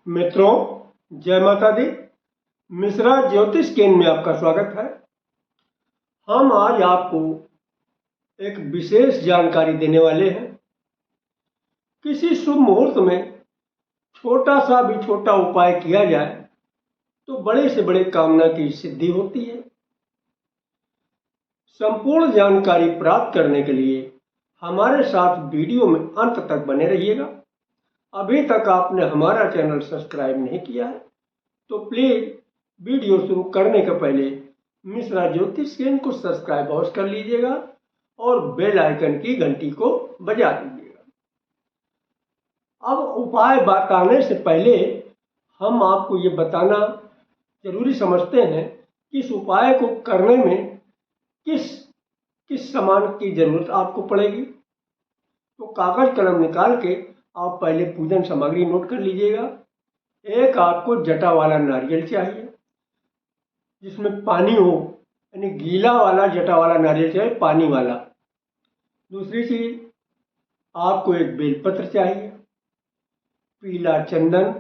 मित्रों, जय माता दी। मिश्रा ज्योतिष केंद्र में आपका स्वागत है। हम आज आपको एक विशेष जानकारी देने वाले हैं। किसी शुभ मुहूर्त में छोटा सा भी छोटा उपाय किया जाए तो बड़े से बड़े कामना की सिद्धि होती है। संपूर्ण जानकारी प्राप्त करने के लिए हमारे साथ वीडियो में अंत तक बने रहिएगा। अभी तक आपने हमारा चैनल सब्सक्राइब नहीं किया है तो प्लीज़ वीडियो शुरू करने के पहले मिश्रा ज्योतिष केंद्र को सब्सक्राइब अवश्य कर लीजिएगा और बेल आइकन की घंटी को बजा दीजिएगा। अब उपाय बताने से पहले हम आपको ये बताना जरूरी समझते हैं कि इस उपाय को करने में किस किस सामान की जरूरत आपको पड़ेगी। तो कागज कलम निकाल के आप पहले पूजन सामग्री नोट कर लीजिएगा। एक आपको जटा वाला नारियल चाहिए जिसमें पानी हो, यानी गीला वाला जटा वाला नारियल चाहिए, पानी वाला। दूसरी चीज, आपको एक बेलपत्र चाहिए, पीला चंदन,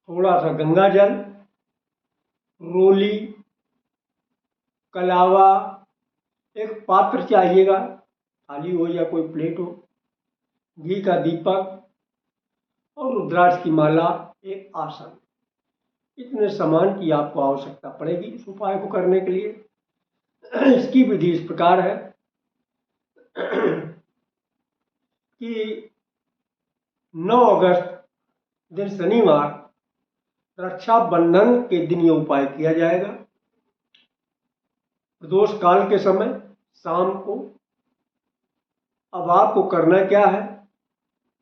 थोड़ा सा गंगा जल, रोली, कलावा, एक पात्र चाहिएगा, थाली हो या कोई प्लेट हो, घी का दीपक और रुद्राक्ष की माला, एक आसन। इतने सामान की आपको आवश्यकता पड़ेगी इस उपाय को करने के लिए। इसकी विधि इस प्रकार है कि 9 अगस्त दिन शनिवार रक्षाबंधन के दिन ये उपाय किया जाएगा। प्रदोष काल के समय शाम को। अब आपको करना क्या है,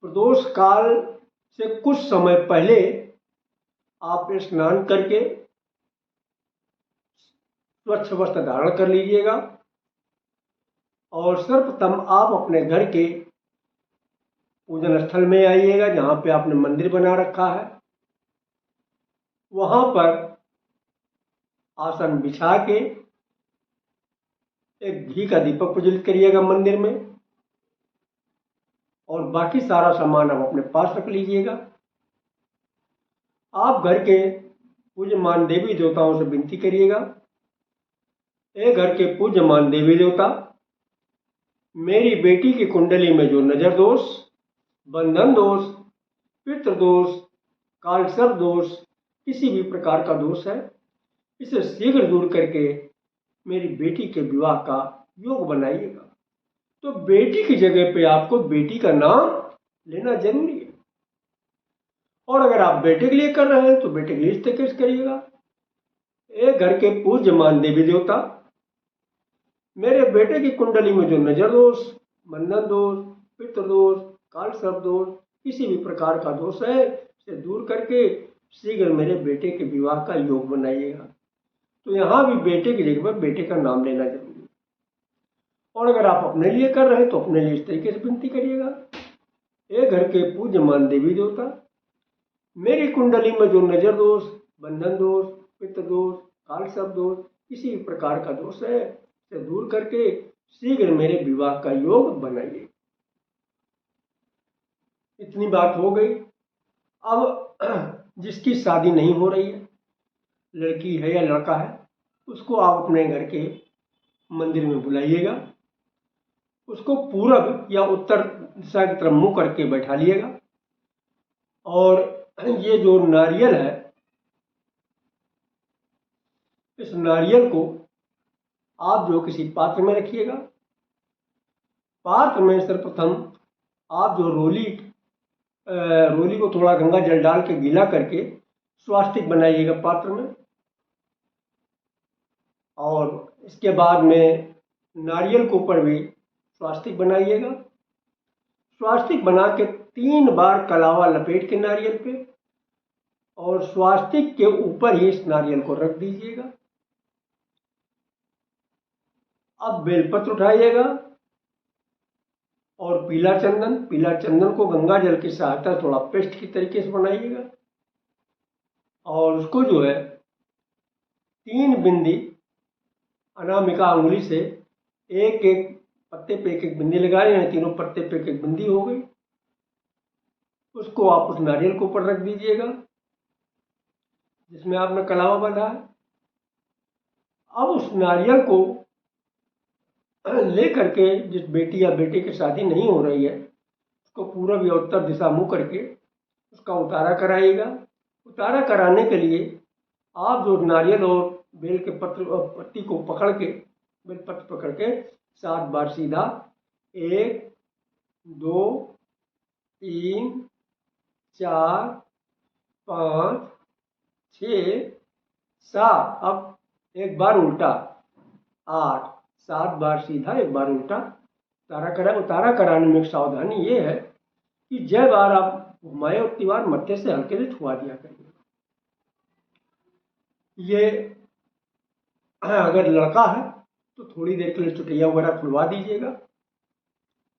प्रदोष काल से कुछ समय पहले आप स्नान करके स्वच्छ वस्त्र धारण कर लीजिएगा और सर्वप्रथम आप अपने घर के पूजन स्थल में आइएगा जहाँ पे आपने मंदिर बना रखा है। वहाँ पर आसन बिछा के एक घी का दीपक प्रज्वलित करिएगा मंदिर में और बाकी सारा सामान आप अपने पास रख लीजिएगा। आप घर के पूज्यमान देवी देवताओं से विनती करिएगा, ए घर के पूज्यमान देवी देवता, मेरी बेटी की कुंडली में जो नजर दोष, बंधन दोष, पितृ दोष, कालसर्प दोष, किसी भी प्रकार का दोष है, इसे शीघ्र दूर करके मेरी बेटी के विवाह का योग बनाइएगा। तो बेटी की जगह पे आपको बेटी का नाम लेना जरूरी है। और अगर आप बेटे के लिए कर रहे हैं तो बेटे के लिए इस तरीके से करिएगा, एक घर के पूज्यमान देवी देवता, मेरे बेटे की कुंडली में जो नजर दोष, बंधन दोष, पितृ दोष, काल सर्प दोष, किसी भी प्रकार का दोष है, इसे दूर करके शीघ्र मेरे बेटे के विवाह का योग बनाइएगा। तो यहाँ भी बेटे की जगह पर बेटे का नाम लेना जरूरी है। और अगर आप अपने लिए कर रहे हैं तो अपने लिए इस तरीके से विनती करिएगा, एक घर के पूज्यमान देवी देवता, मेरी कुंडली में जो नजर दोष, बंधन दोष, पितृ दोष, काल सर्प दोष, किसी भी प्रकार का दोष है, इसे दूर करके शीघ्र मेरे विवाह का योग बनाइए। इतनी बात हो गई। अब जिसकी शादी नहीं हो रही है, लड़की है या लड़का है, उसको आप अपने घर के मंदिर में बुलाइएगा, उसको पूरब या उत्तर दिशा की तरफ मुंह करके बैठा लिएगा और ये जो नारियल है, इस नारियल को आप जो किसी पात्र में रखिएगा। पात्र में सर्वप्रथम आप जो रोली को थोड़ा गंगा जल डाल के गीला करके स्वास्तिक बनाइएगा पात्र में, और इसके बाद में नारियल के ऊपर भी स्वास्तिक बनाइएगा। स्वास्तिक बना के 3 बार कलावा लपेट के नारियल पे और स्वास्तिक के ऊपर ही इस नारियल को रख दीजिएगा। अब बेलपत्र उठाइएगा और पीला चंदन को गंगा जल की सहायता थोड़ा पेस्ट की तरीके से बनाइएगा और उसको जो है 3 बिंदी अनामिका अंगुली से एक एक पत्ते पे एक एक बिंदी लगा रहे हैं, तीनों पत्ते पे एक एक बिंदी हो गई। उसको आप उस नारियल के ऊपर रख दीजिएगा जिसमें आपने कलावा बांधा है। अब उस नारियल को ले करके जिस बेटी या बेटे की शादी नहीं हो रही है उसको पूरब या उत्तर दिशा मुँह करके उसका उतारा कराइएगा। उतारा कराने के लिए आप जो नारियल और बेल के पत्ती को पकड़ के, बेल पत्र पकड़ के 7 बार सीधा 1 2 3 4 5 6 7, अब एक बार उल्टा 8, 7 बार सीधा 1 बार उल्टा उतारा कराने में एक सावधानी ये है कि जय बार आप घुमाए उतनी बार मत्थे से हल्के से छुआ दिया करिए। ये अगर लड़का है तो थोड़ी देर के लिए चुटिया वगैरह खुलवा दीजिएगा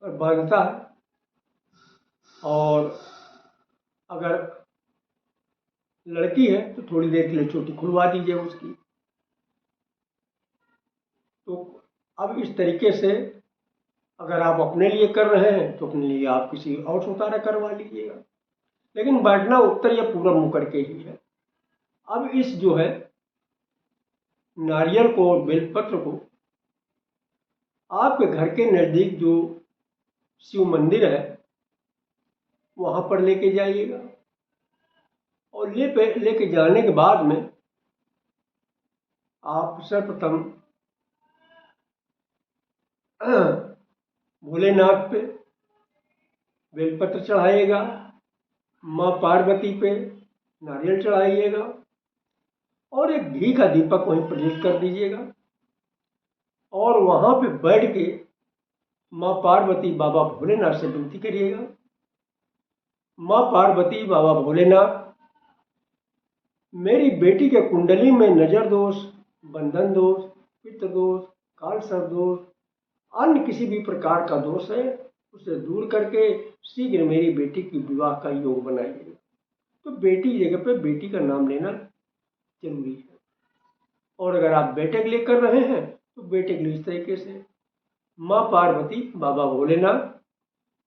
और बांधता है, और अगर लड़की है तो थोड़ी देर के लिए चोटी खुलवा दीजिए उसकी। तो अब इस तरीके से अगर आप अपने लिए कर रहे हैं तो अपने लिए आप किसी और से उतारा करवा लीजिएगा, लेकिन बैठना उत्तर या पूरब मुँह करके ही है। अब इस जो है नारियल को और बेलपत्र को आपके घर के नज़दीक जो शिव मंदिर है वहाँ पर लेके जाइएगा, और लेके जाने के बाद में आप सर्वप्रथम भोलेनाथ पे बेलपत्र चढ़ाइएगा, माँ पार्वती पे नारियल चढ़ाइएगा और एक घी का दीपक वहीं प्रज्वलित कर दीजिएगा, और वहाँ पे बैठ के माँ पार्वती बाबा भोलेनाथ से विनती करिएगा, माँ पार्वती बाबा भोलेनाथ, मेरी बेटी के कुंडली में नजर दोष, बंधन दोष, पितृ दोष, काल सर्प दोष, अन्य किसी भी प्रकार का दोष है उसे दूर करके शीघ्र मेरी बेटी की विवाह का योग बनाइए। तो बेटी की जगह पे बेटी का नाम लेना जरूरी है, और अगर आप बेटे के लिए कर रहे हैं तो बेटे के लिए इस तरीके से, माँ पार्वती बाबा भोलेनाथ,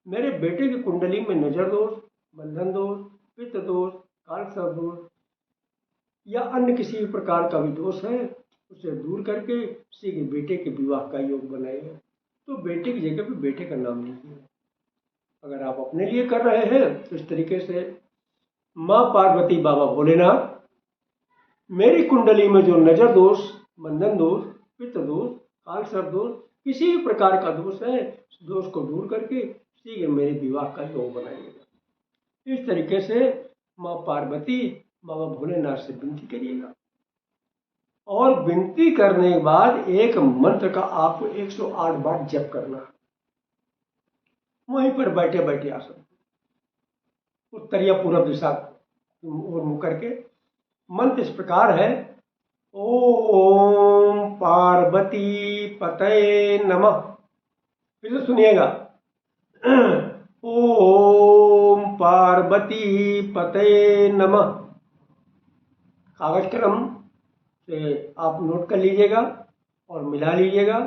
मेरे बेटे की कुंडली में नजर दोष, बंधन दोष, पितृ दोष, काल सर्प दोष या अन्य किसी भी प्रकार का भी दोष है उसे दूर करके शीघ्र बेटे के विवाह का योग बनाइए। तो बेटे की जगह पे बेटे का नाम लीजिए। अगर आप अपने लिए कर रहे हैं तो इस तरीके से, माँ पार्वती बाबा भोलेनाथ, मेरी कुंडली में जो नजर दोष, बंधन दोष, पितृ दोष, काल सर्प दोष, किसी भी प्रकार का दोष है उस दोष को दूर करके शीघ्र मेरे विवाह का योग बनाइएगा। इस तरीके से माँ पार्वती बाबा भोलेनाथ से विनती करिएगा, और विनती करने के बाद एक मंत्र का आपको 108 बार जप करना है, वहीं पर बैठे बैठे आसन उत्तर या पूर्व दिशा और मुँह करके। मंत्र इस प्रकार है, ओम पार्वती पतये नमः। फिर से सुनिएगा, ओम पार्वती पतये नमः। कागज कलम से आप नोट कर लीजिएगा और मिला लीजिएगा,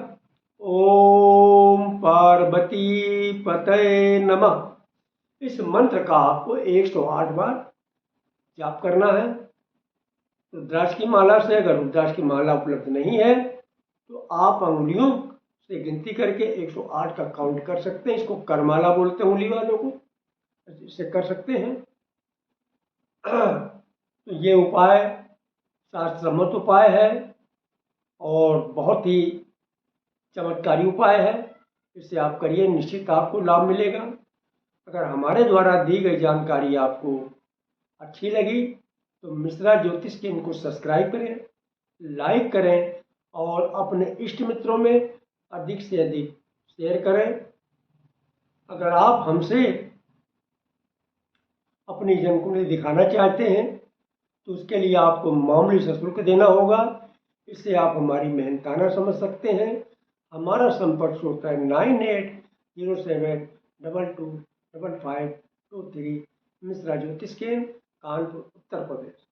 ओम पार्वती पतये नमः। इस मंत्र का आपको 108 बार जाप करना है। रुद्राक्ष की माला से, अगर रुद्राक्ष की माला उपलब्ध नहीं है तो आप अंगुलियों से गिनती करके 108 का काउंट कर सकते हैं। इसको करमाला बोलते हैं उंगली वालों को, इससे कर सकते हैं। तो ये उपाय शास्त्र सम्मत उपाय है और बहुत ही चमत्कारी उपाय है। इससे आप करिए, निश्चित आपको लाभ मिलेगा। अगर हमारे द्वारा दी गई जानकारी आपको अच्छी लगी तो मिश्रा ज्योतिष के इनको सब्सक्राइब करें, लाइक करें और अपने इष्ट मित्रों में अधिक से अधिक शेयर करें। अगर आप हमसे अपनी जनकुंडली दिखाना चाहते हैं तो उसके लिए आपको मामूली सा शुल्क देना होगा। इससे आप हमारी मेहनताना समझ सकते हैं। हमारा संपर्क होता है 9807225523, मिश्रा ज्योतिष के, कानपुर, उत्तर प्रदेश।